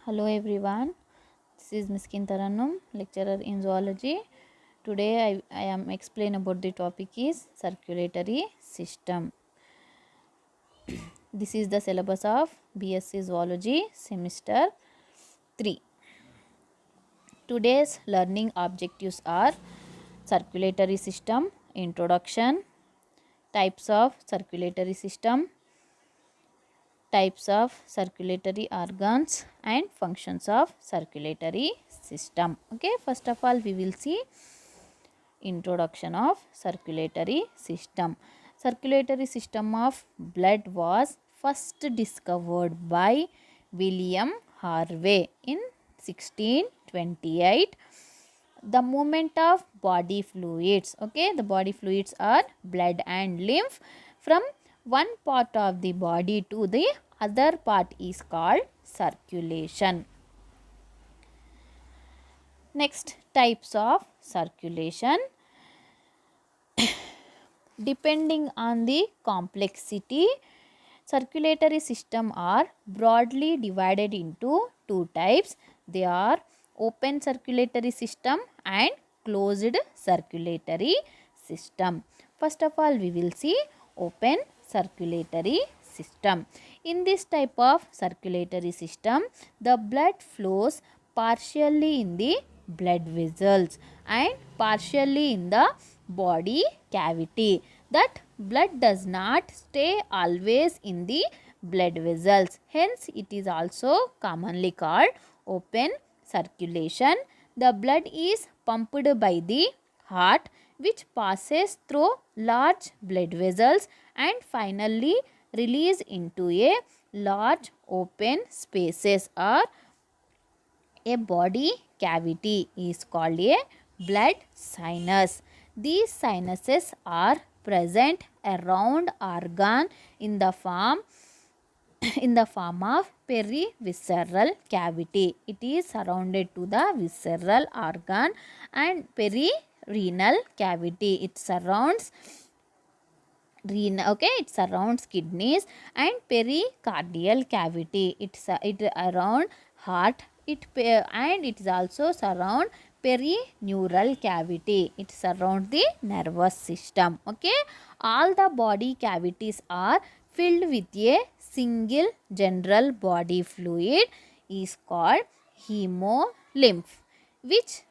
Hello everyone, this is Miskin Taranum, lecturer in zoology. Today I am explain about the topic is circulatory system. This is the syllabus of BSc Zoology semester 3. Today's learning objectives are circulatory system, introduction, types of circulatory system, types of circulatory organs and functions of circulatory system. Okay, first of all we will see introduction of circulatory system. Circulatory system of blood was first discovered by William Harvey in 1628. The movement of body fluids, okay, the body fluids are blood and lymph from one part of the body to the other part is called circulation. Next, types of circulation. Depending on the complexity, circulatory system are broadly divided into two types. They are open circulatory system and closed circulatory system. First of all, we will see open circulatory system. In this type of circulatory system, the blood flows partially in the blood vessels and partially in the body cavity. That blood does not stay always in the blood vessels. Hence, it is also commonly called open circulation. The blood is pumped by the heart, which passes through large blood vessels and finally release into a large open spaces or a body cavity is called a blood sinus. These sinuses are present around organ in the form of perivisceral cavity. It is surrounded to the visceral organ and perirenal cavity. It surrounds it surrounds kidneys and pericardial cavity. It around heart. And it is also surround perineural cavity. It surrounds the nervous system. Okay, all the body cavities are filled with a single general body fluid is called hemolymph, which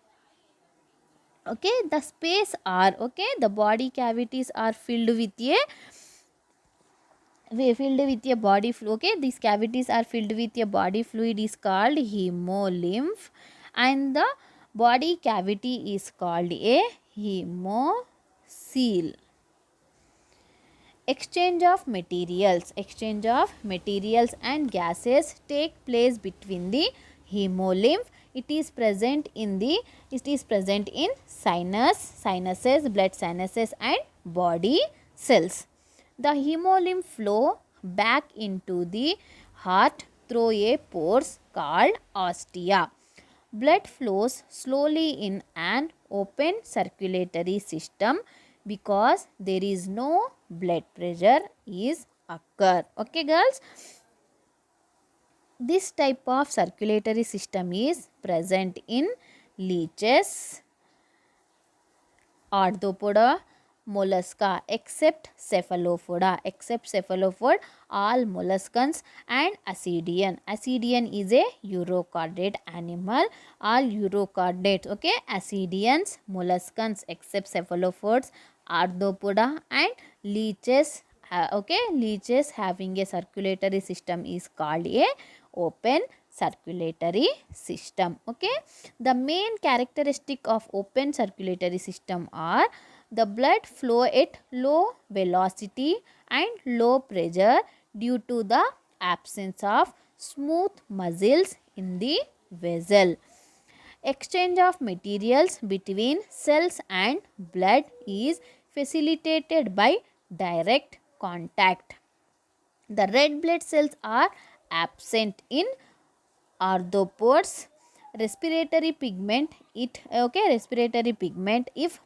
the space are the body cavities are filled with a body fluid. These cavities are filled with a body fluid is called hemolymph and the body cavity is called a hemocoel. Exchange of materials and gases take place between the hemolymph. It is present in sinuses, blood sinuses and body cells. The hemolymph flow back into the heart through a pores called ostia. Blood flows slowly in an open circulatory system because there is no blood pressure is occur. Okay girls, this type of circulatory system is present in leeches, arthropoda, mollusca except cephalopod, all molluscans and ascidian. Ascidian is a eukaryotic animal. All eukaryotes, okay, ascidians, molluscans except cephalopods, arthropoda and leeches. Leeches having a circulatory system is called a open circulatory system. Okay, the main characteristic of open circulatory system are the blood flow at low velocity and low pressure due to the absence of smooth muscles in the vessel. Exchange of materials between cells and blood is facilitated by direct contact. The red blood cells are absent in arthropods. Respiratory pigment if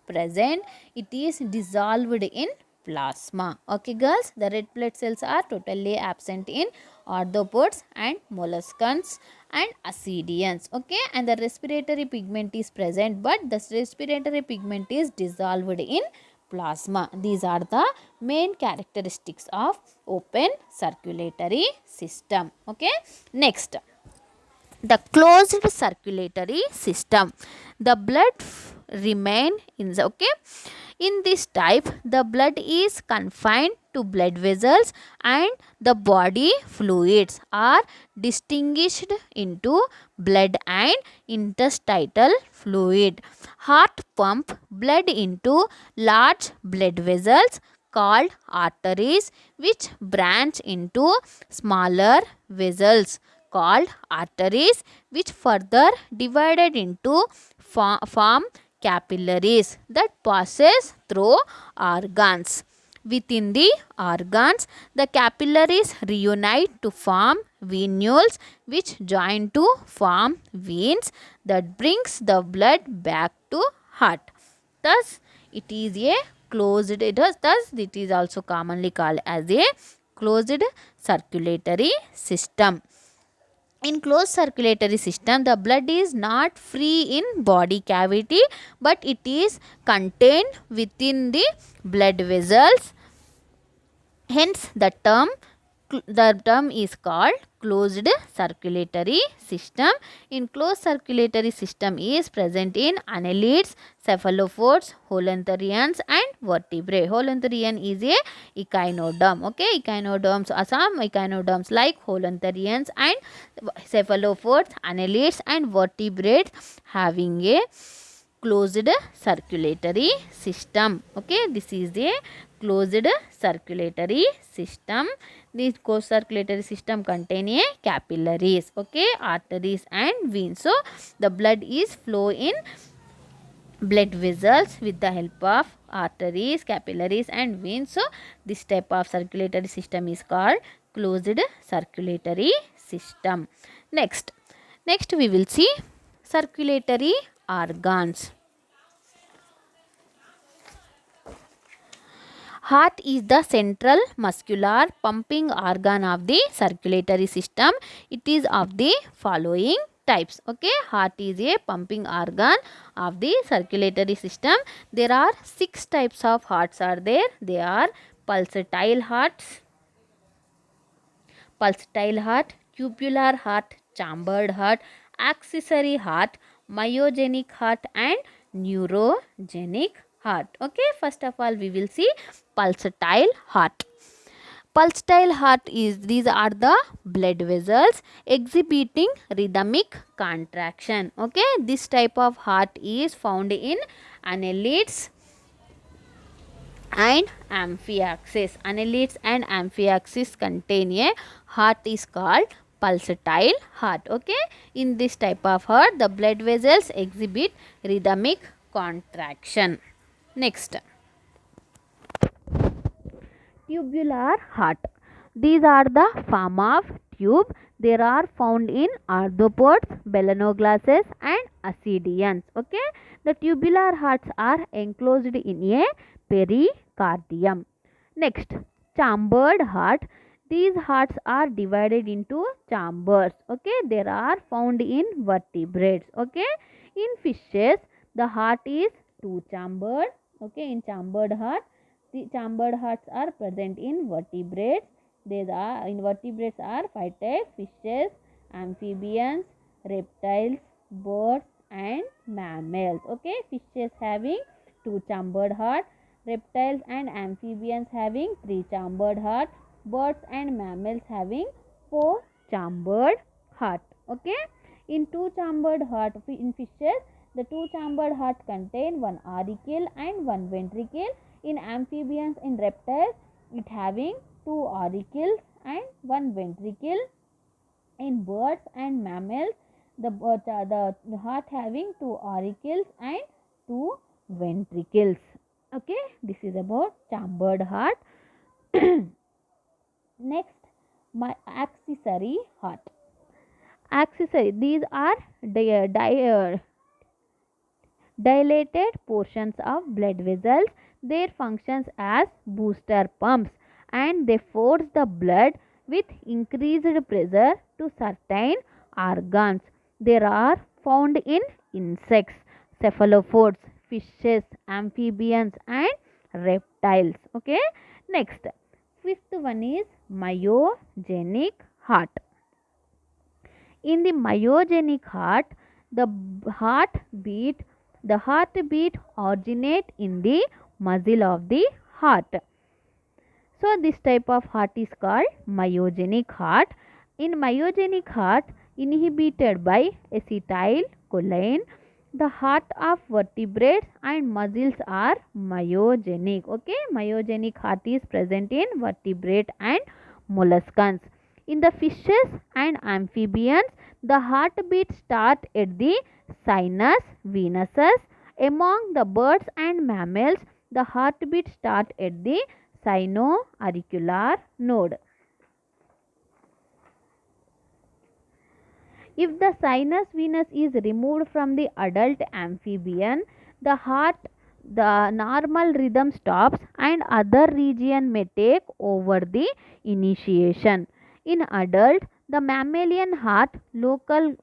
present, it is dissolved in plasma. Okay girls, the red blood cells are totally absent in arthropods and molluscans and ascidians. Okay, and the respiratory pigment is present, but the respiratory pigment is dissolved in plasma. These are the main characteristics of open circulatory system. Okay, next, the closed circulatory system. The blood remain in the, okay, in this type the blood is confined to blood vessels and the body fluids are distinguished into blood and interstitial fluid. Heart pump blood into large blood vessels called arteries, which branch into smaller vessels called arteries, which further divided into form capillaries that passes through organs. Within the organs, the capillaries reunite to form venules, which join to form veins that brings the blood back to heart. Thus, it is a closed. Thus, it is also commonly called as a closed circulatory system. In closed circulatory system, the blood is not free in body cavity, but it is contained within the blood vessels. Hence, the term is called closed circulatory system. In closed circulatory system is present in annelids, cephalopods, holothurians and vertebrae. Holothurian is a echinoderm. Okay, echinoderms are some echinoderms like holothurians and cephalopods, annelids and vertebrates having a closed circulatory system. Okay, this is a closed circulatory system. This closed circulatory system contain a capillaries, okay, arteries and veins. So the blood is flow in blood vessels with the help of arteries, capillaries and veins. So this type of circulatory system is called closed circulatory system. Next we will see circulatory organs. Heart is the central muscular pumping organ of the circulatory system. It is of the following types. Okay, heart is a pumping organ of the circulatory system. There are 6 types of hearts are there. They are pulsatile hearts, tubular heart, chambered heart, accessory heart, myogenic heart and neurogenic heart. Okay, first of all we will see pulsatile heart. Pulsatile heart is, these are the blood vessels exhibiting rhythmic contraction. Okay, this type of heart is found in annelids and amphiaxis. Annelids and amphiaxis contain a heart is called pulsatile heart. Okay, in this type of heart the blood vessels exhibit rhythmic contraction. Next, tubular heart. These are the form of tube. They are found in arthropods, belanoglasses and ascidians. Okay, the tubular hearts are enclosed in a pericardium. Next, chambered heart. These hearts are divided into chambers. Okay, they are found in vertebrates. Okay, in fishes the heart is two chambered. Okay, in chambered heart, the chambered hearts are present in vertebrates. These are in vertebrates are 5 types: fishes, amphibians, reptiles, birds and mammals. Okay, fishes having 2 chambered heart, reptiles and amphibians having 3 chambered heart, birds and mammals having 4 chambered heart. Okay, in 2 chambered heart in fishes, the 2 chambered heart contain 1 auricle and 1 ventricle. In amphibians and reptiles, it having 2 auricles and 1 ventricle. In birds and mammals, the heart having 2 auricles and 2 ventricles. Okay, this is about chambered heart. Next, my accessory heart. Accessory, these are dilated portions of blood vessels. They functions as booster pumps and they force the blood with increased pressure to certain organs. They are found in insects, cephalopods, fishes, amphibians and reptiles. Okay. Next, fifth one is myogenic heart. In the myogenic heart, the heartbeat originate in the muscle of the heart. So this type of heart is called myogenic heart. In myogenic heart, inhibited by acetylcholine, the heart of vertebrates and muscles are myogenic. Okay, myogenic heart is present in vertebrate and molluscans. In the fishes and amphibians, the heartbeat start at the sinus venusus. Among the birds and mammals, the heartbeat start at the sino-auricular node. If the sinus venous is removed from the adult amphibian, the normal rhythm stops and other region may take over the initiation. In adult, the mammalian heart, local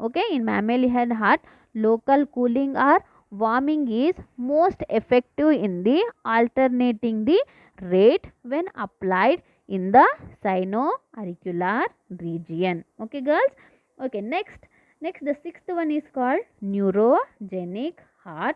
cooling or warming is most effective in the alternating the rate when applied in the sino-auricular region. Okay, girls. Okay, next the sixth one is called neurogenic heart.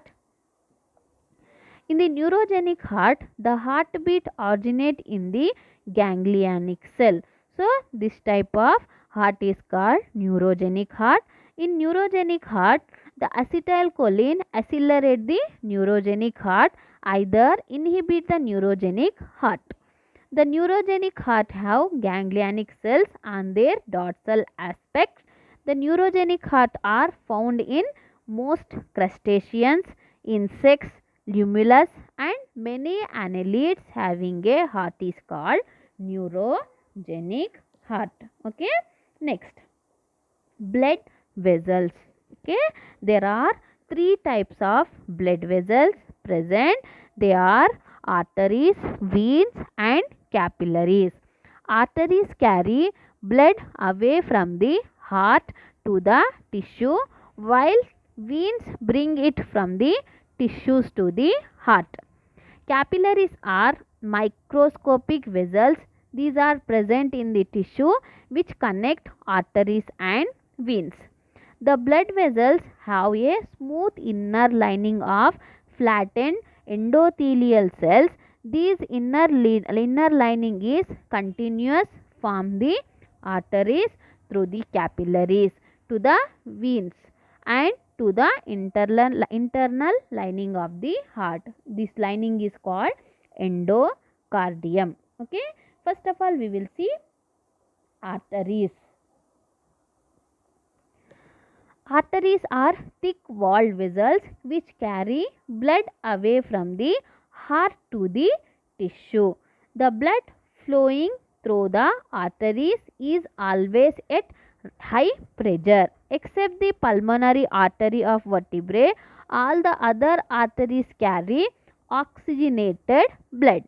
In the neurogenic heart, the heartbeat originate in the ganglionic cell. So this type of heart is called neurogenic heart. In neurogenic heart, the acetylcholine accelerate the neurogenic heart, either inhibit the neurogenic heart. The neurogenic heart have ganglionic cells on their dorsal aspects. The neurogenic heart are found in most crustaceans, insects, lemurs and many annelids having a heart is called neurogenic heart. Okay. Next, blood vessels. Okay, there are three types of blood vessels present. They are arteries, veins and capillaries. Arteries carry blood away from the heart to the tissue, while veins bring it from the tissues to the heart. Capillaries are microscopic vessels. These are present in the tissue which connect arteries and veins. The blood vessels have a smooth inner lining of flattened endothelial cells. This inner lining is continuous from the arteries through the capillaries to the veins and to the internal lining of the heart. This lining is called endocardium. Okay. First of all, we will see arteries. Arteries are thick walled vessels which carry blood away from the heart to the tissue. The blood flowing through the arteries is always at high pressure. Except the pulmonary artery of vertebrae, all the other arteries carry oxygenated blood.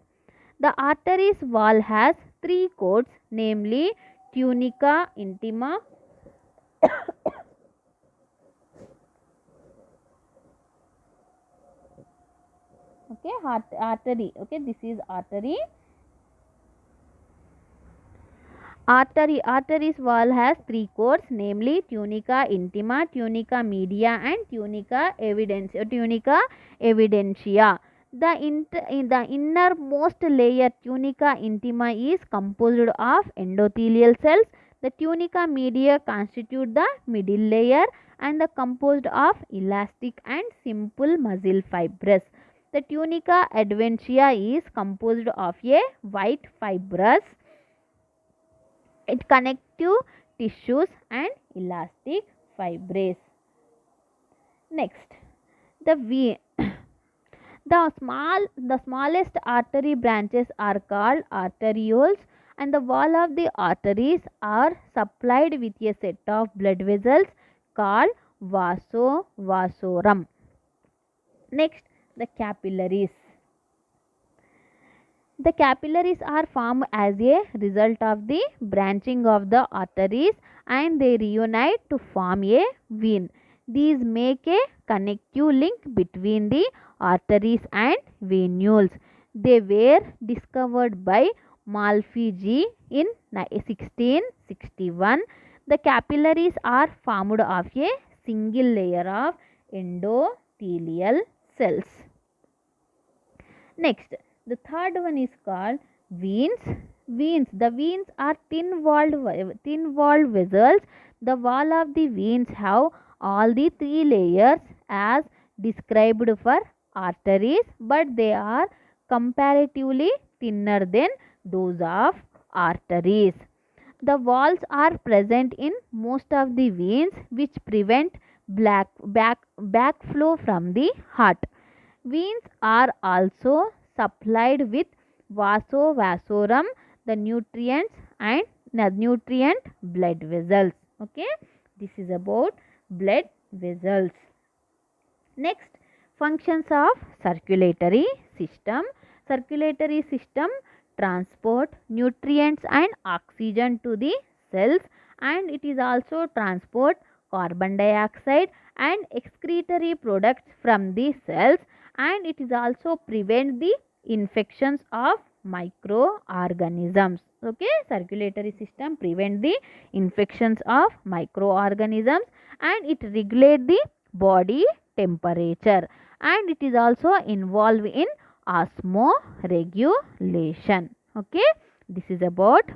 The arteries wall has three coats, namely tunica intima, okay, artery. Okay, this is artery. Arteries wall has three coats, namely tunica intima, tunica media and tunica evidentia. The innermost layer, tunica intima, is composed of endothelial cells. The tunica media constitute the middle layer and the composed of elastic and simple muscle fibers. The tunica adventitia is composed of a white fibrous connective tissues and elastic fibers. Next, the V. The smallest artery branches are called arterioles, and the wall of the arteries are supplied with a set of blood vessels called vasorum. Next, the capillaries. The capillaries are formed as a result of the branching of the arteries and they reunite to form a vein. These make a connective link between the arteries and venules. They were discovered by Malpighi in 1661. The capillaries are formed of a single layer of endothelial cells. Next, the third one is called veins. Veins. The veins are thin-walled vessels. The wall of the veins have all the three layers as described for arteries, but they are comparatively thinner than those of arteries. The walls are present in most of the veins, which prevent backflow from the heart. Veins are also supplied with vasorum, the nutrients and the nutrient blood vessels. Okay, this is about blood vessels. Next, functions of circulatory system. Circulatory system transport nutrients and oxygen to the cells, and it is also transport carbon dioxide and excretory products from the cells, and it is also prevent the infections of microorganisms. Okay, circulatory system prevent the infections of microorganisms and it regulate the body temperature, and it is also involved in osmoregulation. Okay, this is about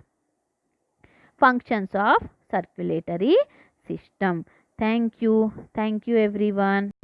functions of circulatory system. Thank you everyone.